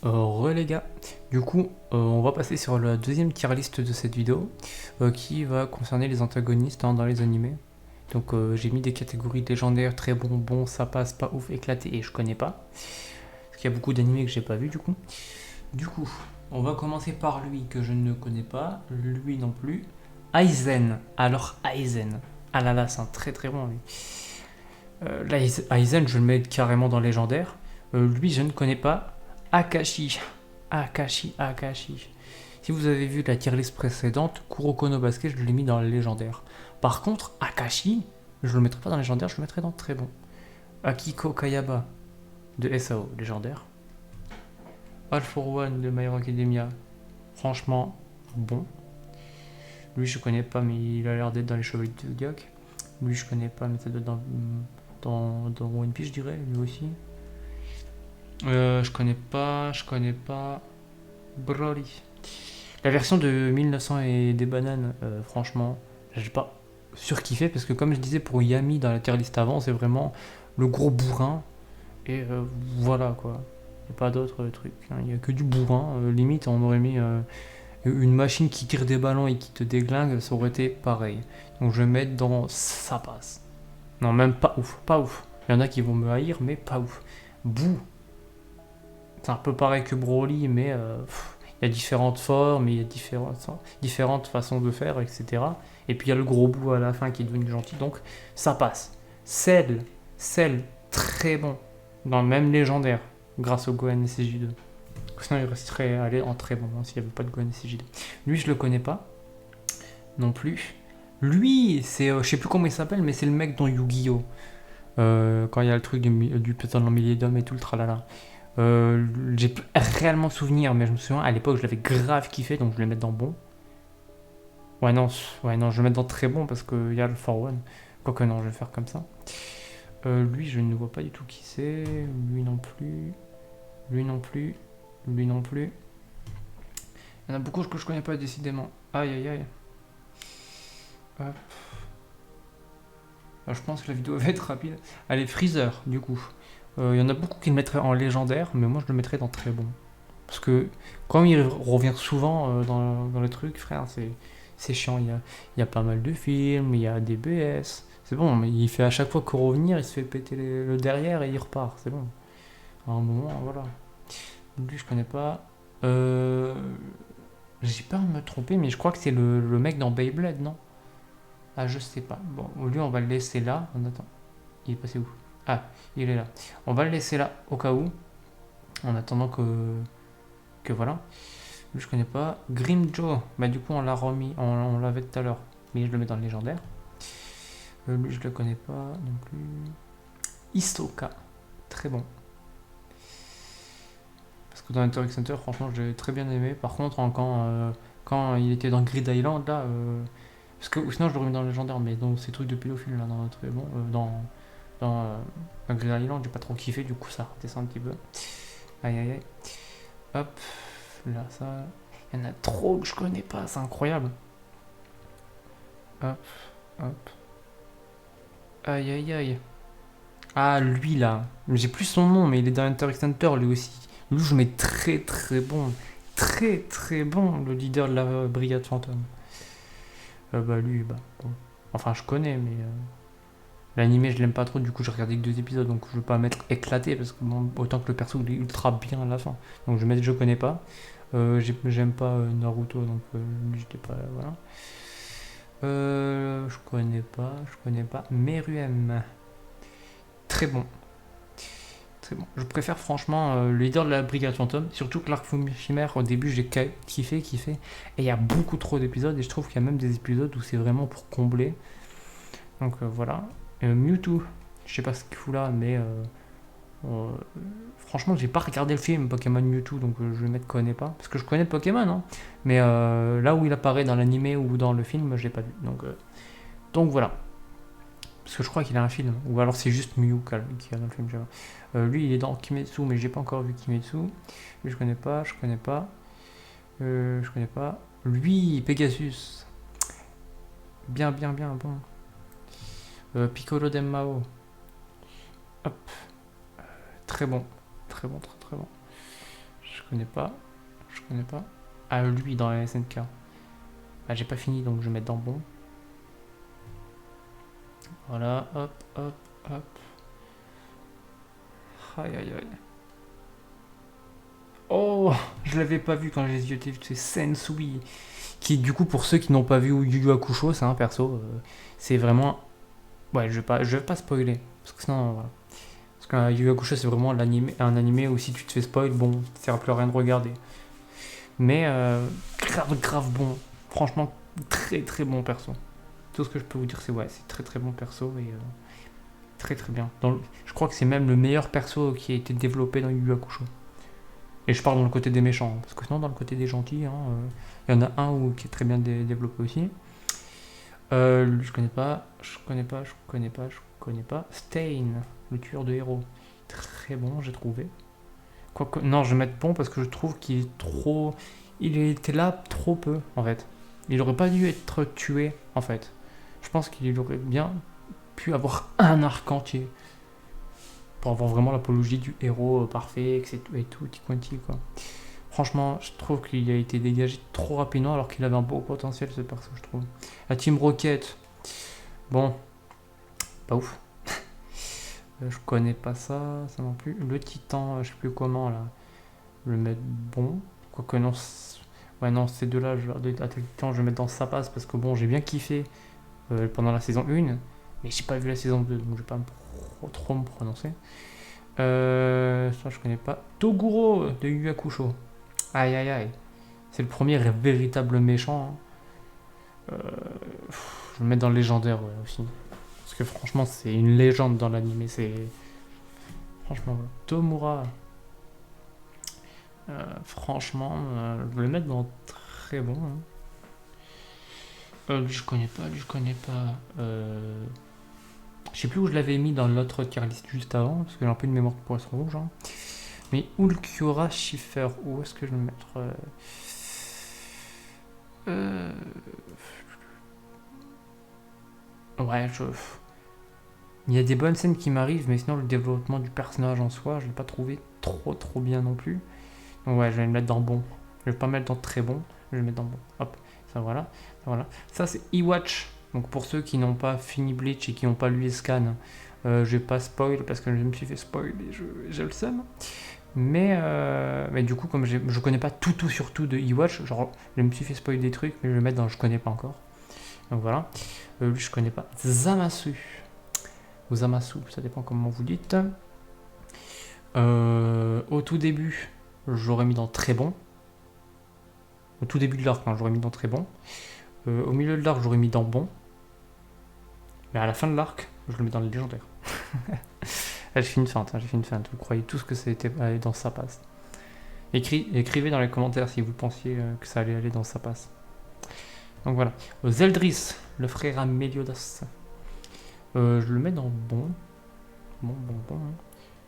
Les gars, du coup, on va passer sur la deuxième tier list de cette vidéo qui va concerner les antagonistes dans les animés. Donc j'ai mis des catégories légendaires, très bon, bon, ça passe, pas ouf, éclaté et je connais pas. Parce qu'il y a beaucoup d'animés que j'ai pas vu du coup. Du coup, on va commencer par lui que je ne connais pas, lui non plus. Aizen. Alors Aizen. Ah là là, c'est un très très bon lui. Là, Aizen, je le mets carrément dans légendaire. Lui, je ne connais pas. Akashi. Akashi. Si vous avez vu la tier list précédente, Kuroko no Basuke, je l'ai mis dans le légendaire. Par contre, Akashi, je le mettrai pas dans le légendaire, je le mettrai dans le très bon. Akiko Kayaba de SAO, légendaire. All for One de My Hero Academia, franchement, bon. Lui, je connais pas, mais il a l'air d'être dans les Chevaliers du Zodiac. Lui, je connais pas, mais ça doit être dans One Piece, je dirais, lui aussi. Je connais pas. Broly. La version de 1900 et des bananes, franchement, j'ai pas surkiffé parce que comme je disais pour Yami dans la tier list avant, c'est vraiment le gros bourrin et voilà quoi. Il n'y a pas d'autres trucs, hein. Il n'y a que du bourrin. Limite, on aurait mis une machine qui tire des ballons et qui te déglingue, ça aurait été pareil. Donc je vais mettre dans ça passe. Non, même pas ouf, pas ouf. Il y en a qui vont me haïr, mais pas ouf. Bouh, c'est un peu pareil que Broly, mais il y a différentes formes, il y a différentes façons de faire, etc. Et puis il y a le gros bout à la fin qui est devenu gentil, donc ça passe. Cell, très bon, dans le même légendaire, grâce au Gohan SJ2. Sinon il resterait allé en très bon s'il n'y avait pas de Gohan SJ2. Lui je le connais pas, non plus. Lui, c'est, je sais plus comment il s'appelle, mais c'est le mec dans Yu-Gi-Oh! Quand il y a le truc du pétard en millénium et tout le tralala. J'ai plus réellement souvenir, mais je me souviens à l'époque je l'avais grave kiffé, donc je vais le mettre dans bon. Ouais non, je vais le mettre dans très bon parce qu'il y a le For One. Quoique non, je vais faire comme ça. Lui, je ne vois pas du tout qui c'est. Lui non plus. Lui non plus. Lui non plus. Il y en a beaucoup que je connais pas décidément. Aïe aïe aïe. Hop. Alors, je pense que la vidéo va être rapide. Allez, Freezer, du coup. Il y en a beaucoup qui le mettraient en légendaire, mais moi je le mettrais dans très bon. Parce que comme il revient souvent dans les trucs, frère, c'est chiant. Il y a pas mal de films, il y a des BS. C'est bon, mais il fait à chaque fois que revenir, il se fait péter le derrière et il repart. C'est bon. À un moment, voilà. Lui, je connais pas. J'ai peur de me tromper, mais je crois que c'est le mec dans Beyblade, non? Ah, je sais pas. Bon, lui, on va le laisser là. On attend. Il est passé où? Ah, il est là. On va le laisser là, au cas où. En attendant que voilà. Lui, je connais pas. Grim Joe, bah du coup, on l'a remis, on l'avait tout à l'heure. Mais je le mets dans le légendaire. Lui, je le connais pas non plus. Hisoka, très bon. Parce que dans Hunter x Hunter, franchement, j'ai très bien aimé. Par contre, quand il était dans Grid Island, là. Parce que sinon, je le remets dans le légendaire, mais dans ces trucs de pédophile, là, dans très bon. Dans Grid Island, j'ai pas trop kiffé, du coup, ça redescend un petit peu. Aïe aïe aïe. Hop, là, ça. Il y en a trop que je connais pas, c'est incroyable. Hop, hop. Aïe aïe aïe. Ah, lui là. J'ai plus son nom, mais il est dans Hunter x Hunter lui aussi. Lui, je mets très très bon. Très très bon, le leader de la brigade fantôme. Bah, lui, bah, bon. Enfin, je connais, mais. L'animé, je l'aime pas trop, du coup, j'ai regardé que 2 épisodes, donc je veux pas mettre éclaté, parce que bon, autant que le perso, il est ultra bien à la fin. Donc, je vais mettre je connais pas. J'aime pas Naruto, donc lui, j'étais pas. Voilà. Je connais pas. Meruem. Très bon. Très bon. Je préfère franchement le leader de la Brigade Fantôme, surtout que l'arc Chimère, au début, j'ai kiffé. Et il y a beaucoup trop d'épisodes, et je trouve qu'il y a même des épisodes où c'est vraiment pour combler. Donc voilà. Mewtwo, je sais pas ce qu'il fout là, mais euh, franchement, j'ai pas regardé le film Pokémon Mewtwo, donc je vais mettre connais pas. Parce que je connais Pokémon, hein. Mais là où il apparaît dans l'animé ou dans le film, je l'ai pas vu. Donc voilà. Parce que je crois qu'il a un film. Ou alors c'est juste Mew qui a dans le film. Lui, il est dans Kimetsu, mais j'ai pas encore vu Kimetsu. Lui, je connais pas. Je connais pas. Lui, Pegasus. Bien, bon. Piccolo Denmao. Hop. Très bon. Très bon. Je connais pas. Je connais pas. Ah, lui dans la SNK. Ah, j'ai pas fini donc je vais mettre dans bon. Voilà, hop, hop, hop. Aïe, aïe, aïe. Oh, je l'avais pas vu quand j'ai zioté, c'est Sensui. Qui, du coup, pour ceux qui n'ont pas vu Yu Yu Hakusho, c'est un perso. C'est vraiment. Ouais, je vais pas spoiler. Parce que sinon, voilà. Parce qu'un Yu Yu Hakusho, c'est vraiment un animé où si tu te fais spoil, bon, ça sert plus à rien de regarder. Mais grave, grave bon. Franchement, très, très bon perso. Tout ce que je peux vous dire, c'est ouais, c'est très, très bon perso et très, très bien. Je crois que c'est même le meilleur perso qui a été développé dans Yu Yu Hakusho. Et je parle dans le côté des méchants, parce que sinon dans le côté des gentils, il y en a un qui est très bien développé aussi. Lui, je connais pas, je connais pas, je connais pas, je connais pas. Stain, le tueur de héros. Très bon, j'ai trouvé. Quoique, non, je vais mettre bon parce que je trouve qu'il est trop. Il était là trop peu, en fait. Il aurait pas dû être tué, en fait. Je pense qu'il aurait bien pu avoir un arc entier. Pour avoir vraiment l'apologie du héros parfait, etc. et tout, quanti quoi. Franchement, je trouve qu'il a été dégagé trop rapidement alors qu'il avait un beau potentiel ce perso, je trouve. La Team Rocket, bon, pas ouf. Je connais pas ça non plus. Le Titan, je sais plus comment là. Je vais le mettre bon. Quoique non, ouais non, ces deux-là, le Titan, je vais le mettre dans sa passe parce que bon, j'ai bien kiffé pendant la saison 1, mais j'ai pas vu la saison 2, donc je vais pas trop me prononcer. Ça je connais pas. Toguro de Yu Yu Hakusho. Aïe aïe aïe. C'est le premier véritable méchant. Je vais le mettre dans le légendaire ouais, aussi. Parce que franchement c'est une légende dans l'anime. C'est. Franchement voilà. Tomura. Franchement, je vais le mettre dans très bon. Lui je connais pas, lui je connais pas. Je sais plus où je l'avais mis dans l'autre tier list juste avant, parce que j'ai un peu de mémoire pour poisson rouge. Hein. Mais Ulquiorra Schiffer, où est-ce que je vais le mettre Ouais, il y a des bonnes scènes qui m'arrivent, mais sinon le développement du personnage en soi, je l'ai pas trouvé trop bien non plus. Donc ouais, je vais le mettre dans bon. Je vais pas mettre dans très bon, je vais le mettre dans bon. Hop, ça voilà. Ça c'est Iwatch. Donc pour ceux qui n'ont pas fini Bleach et qui n'ont pas lu les scans, je vais pas spoil parce que je me suis fait spoil et j'ai le seum. Mais du coup, comme je connais pas tout surtout de Iwatch, genre je me suis fait spoil des trucs, mais je vais le mettre dans je connais pas encore. Donc voilà. Lui, je connais pas. Zamasu. Ou Zamasu, ça dépend comment vous dites. Au tout début, j'aurais mis dans très bon. Au tout début de l'arc, j'aurais mis dans très bon. Au milieu de l'arc, j'aurais mis dans bon. Mais à la fin de l'arc, je le mets dans le légendaire. J'ai fait une feinte, Vous croyez tous que c'était aller dans sa passe. Écrivez dans les commentaires si vous pensiez que ça allait aller dans sa passe. Donc voilà. Zeldris, le frère à Meliodas. Je le mets dans bon. Bon.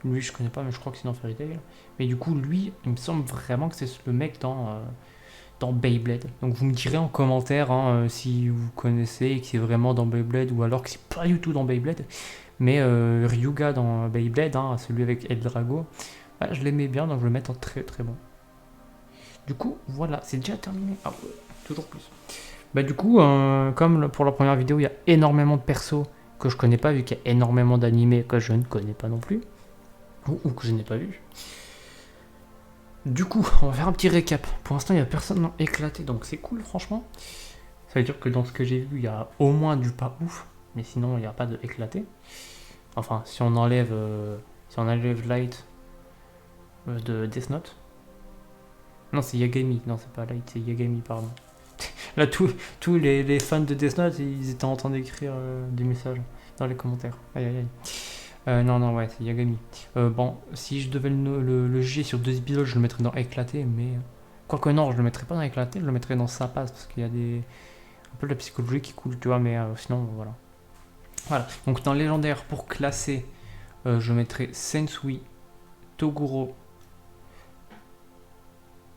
Lui, je connais pas, mais je crois que c'est dans Fairy Tail. Mais du coup, lui, il me semble vraiment que c'est le mec dans Beyblade. Donc vous me direz en commentaire si vous connaissez et que c'est vraiment dans Beyblade ou alors que c'est pas du tout dans Beyblade. Mais Ryuga dans Beyblade, celui avec Eldrago, je l'aimais bien, donc je le mets en très très bon. Du coup, voilà, c'est déjà terminé. Ah ouais, toujours plus. Du coup, comme pour la première vidéo, il y a énormément de persos que je connais pas, vu qu'il y a énormément d'animés que je ne connais pas non plus, ou que je n'ai pas vu. Du coup, on va faire un petit récap. Pour l'instant, il n'y a personne éclaté, donc c'est cool, franchement. Ça veut dire que dans ce que j'ai vu, il y a au moins du pas ouf, mais sinon, il n'y a pas de éclaté. Enfin, si on enlève Light de Death Note. Non, c'est Yagami. Non, c'est pas Light, c'est Yagami, pardon. Là, tous les fans de Death Note, ils étaient en train d'écrire des messages dans les commentaires. Aïe, aïe, aïe. Non, ouais, c'est Yagami. Bon, si je devais le juger sur 2 épisodes, je le mettrais dans éclaté, mais. Quoique non, je le mettrais pas dans éclaté, je le mettrais dans sa passe, parce qu'il y a un peu de la psychologie qui coule, tu vois, mais sinon, voilà. Voilà, donc dans légendaire, pour classer, je mettrais Sensui, Toguro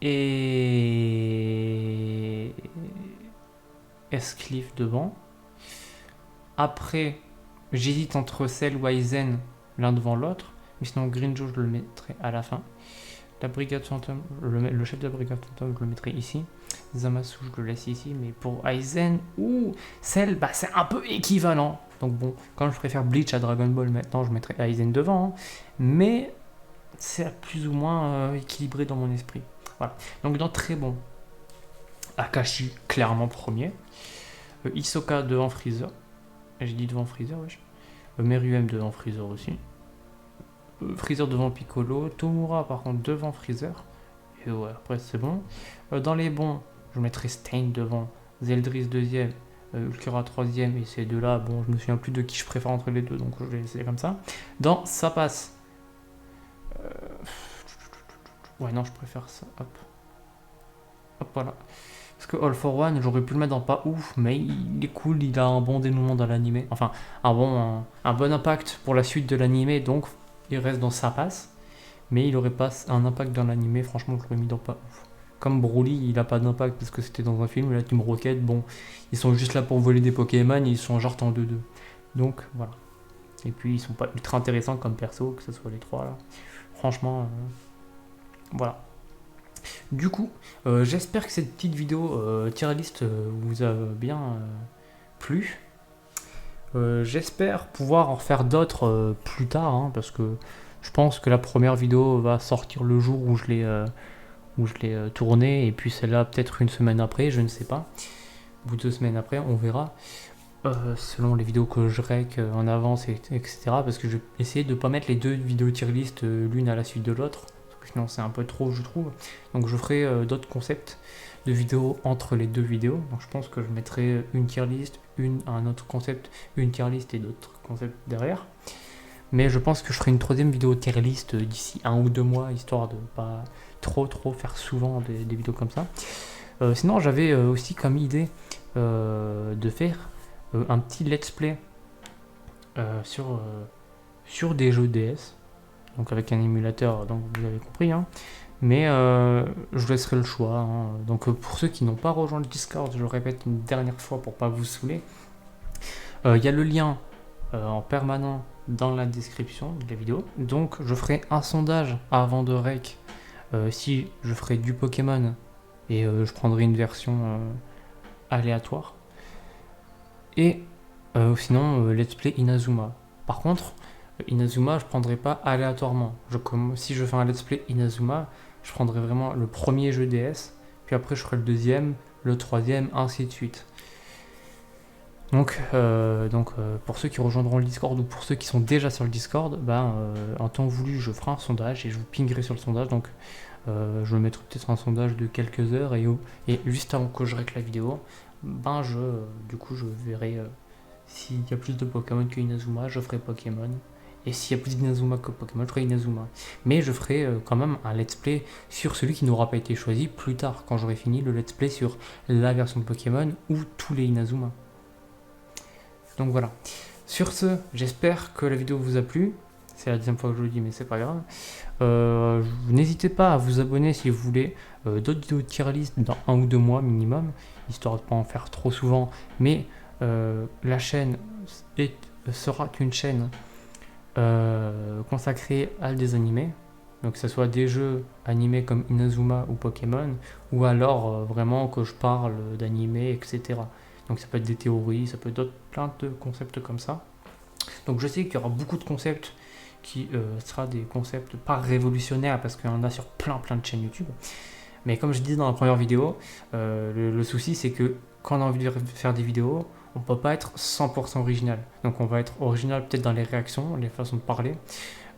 et Escliffe devant. Après, j'hésite entre Cell ou Aizen, l'un devant l'autre, mais sinon Green Joe, je le mettrai à la fin. La brigade fantôme, le chef de la brigade fantôme, je le mettrai ici. Zamasu, je le laisse ici. Mais pour Aizen ou Cell, bah, c'est un peu équivalent. Donc bon, quand je préfère Bleach à Dragon Ball maintenant, je mettrai Aizen devant. Hein. Mais c'est plus ou moins équilibré dans mon esprit. Voilà. Donc dans très bon, Akashi, clairement premier. Hisoka devant Freezer. J'ai dit devant Freezer, wesh. Meruem devant Freezer aussi. Freezer devant Piccolo. Tomura par contre devant Freezer. Et ouais, après c'est bon. Dans les bons, je mettrai Stein devant Zeldris deuxième. Ulkira troisième. Et ces deux-là, bon, je me souviens plus de qui je préfère entre les deux, donc je vais essayer comme ça. Dans ça passe. Ouais, non, je préfère ça. Hop. Hop, voilà. Parce que All for One, j'aurais pu le mettre dans pas ouf, mais il est cool, il a un bon dénouement dans l'animé. Enfin, un bon impact pour la suite de l'animé, donc il reste dans sa passe. Mais il aurait pas un impact dans l'animé, franchement, je l'aurais mis dans pas ouf. Comme Broly, il a pas d'impact parce que c'était dans un film, et la Team Rocket, bon, ils sont juste là pour voler des Pokémon, ils sont genre en 2-2. Donc, voilà. Et puis, ils sont pas ultra intéressants comme perso, que ce soit les trois là. Franchement, voilà. Du coup, j'espère que cette petite vidéo tier list vous a bien plu. J'espère pouvoir en refaire d'autres plus tard, hein, parce que je pense que la première vidéo va sortir le jour où je l'ai tournée, et puis celle-là peut-être une semaine après, je ne sais pas. Ou 2 semaines après, on verra. Selon les vidéos que je rec en avance, etc. Parce que je vais essayer de ne pas mettre les deux vidéos tier list l'une à la suite de l'autre. Sinon c'est un peu trop, je trouve. Donc je ferai d'autres concepts de vidéos entre les deux vidéos. Donc je pense que je mettrai une tier list, un autre concept, une tier list et d'autres concepts derrière. Mais je pense que je ferai une troisième vidéo tier list d'ici 1 ou 2 mois, histoire de pas trop faire souvent des vidéos comme ça. Sinon j'avais aussi comme idée de faire un petit let's play sur des jeux DS. Donc avec un émulateur, donc vous avez compris, hein. Mais je vous laisserai le choix. Hein. Donc pour ceux qui n'ont pas rejoint le Discord, je le répète une dernière fois pour pas vous saouler, il y a le lien en permanent dans la description de la vidéo. Donc je ferai un sondage avant de rec si je ferai du Pokémon et je prendrai une version aléatoire. Et sinon let's play Inazuma. Par contre, Inazuma, je prendrai pas aléatoirement. Si je fais un let's play Inazuma, je prendrai vraiment le premier jeu DS, puis après je ferai le deuxième, le troisième, ainsi de suite. Donc, pour ceux qui rejoindront le Discord ou pour ceux qui sont déjà sur le Discord, en temps voulu, je ferai un sondage et je vous pingerai sur le sondage. Donc, je mettrai peut-être un sondage de quelques heures et juste avant que je règle la vidéo, je verrai s'il y a plus de Pokémon que Inazuma, je ferai Pokémon. Et s'il y a plus d'Inazuma que Pokémon, je ferai Inazuma. Mais je ferai quand même un let's play sur celui qui n'aura pas été choisi plus tard, quand j'aurai fini le let's play sur la version de Pokémon ou tous les Inazuma. Donc voilà. Sur ce, j'espère que la vidéo vous a plu. C'est la deuxième fois que je le dis, mais c'est pas grave. N'hésitez pas à vous abonner si vous voulez d'autres vidéos de tier list dans 1 ou 2 mois minimum, histoire de ne pas en faire trop souvent. Mais la chaîne sera une chaîne consacrée à des animés, donc que ce soit des jeux animés comme Inazuma ou Pokémon, ou alors vraiment que je parle d'animés, etc. Donc ça peut être des théories, ça peut être plein de concepts comme ça. Donc je sais qu'il y aura beaucoup de concepts qui sera des concepts pas révolutionnaires parce qu'il y en a sur plein de chaînes YouTube. Mais comme je disais dans la première vidéo, le souci c'est que quand on a envie de faire des vidéos, on peut pas être 100% original. Donc on va être original peut-être dans les réactions, les façons de parler,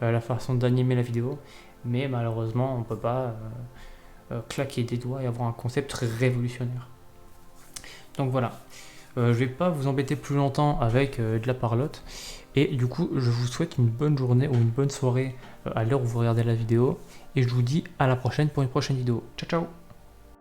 la façon d'animer la vidéo, mais malheureusement on peut pas claquer des doigts et avoir un concept très révolutionnaire. Donc voilà, je vais pas vous embêter plus longtemps avec de la parlotte, et du coup je vous souhaite une bonne journée ou une bonne soirée à l'heure où vous regardez la vidéo, et je vous dis à la prochaine pour une prochaine vidéo. Ciao ciao.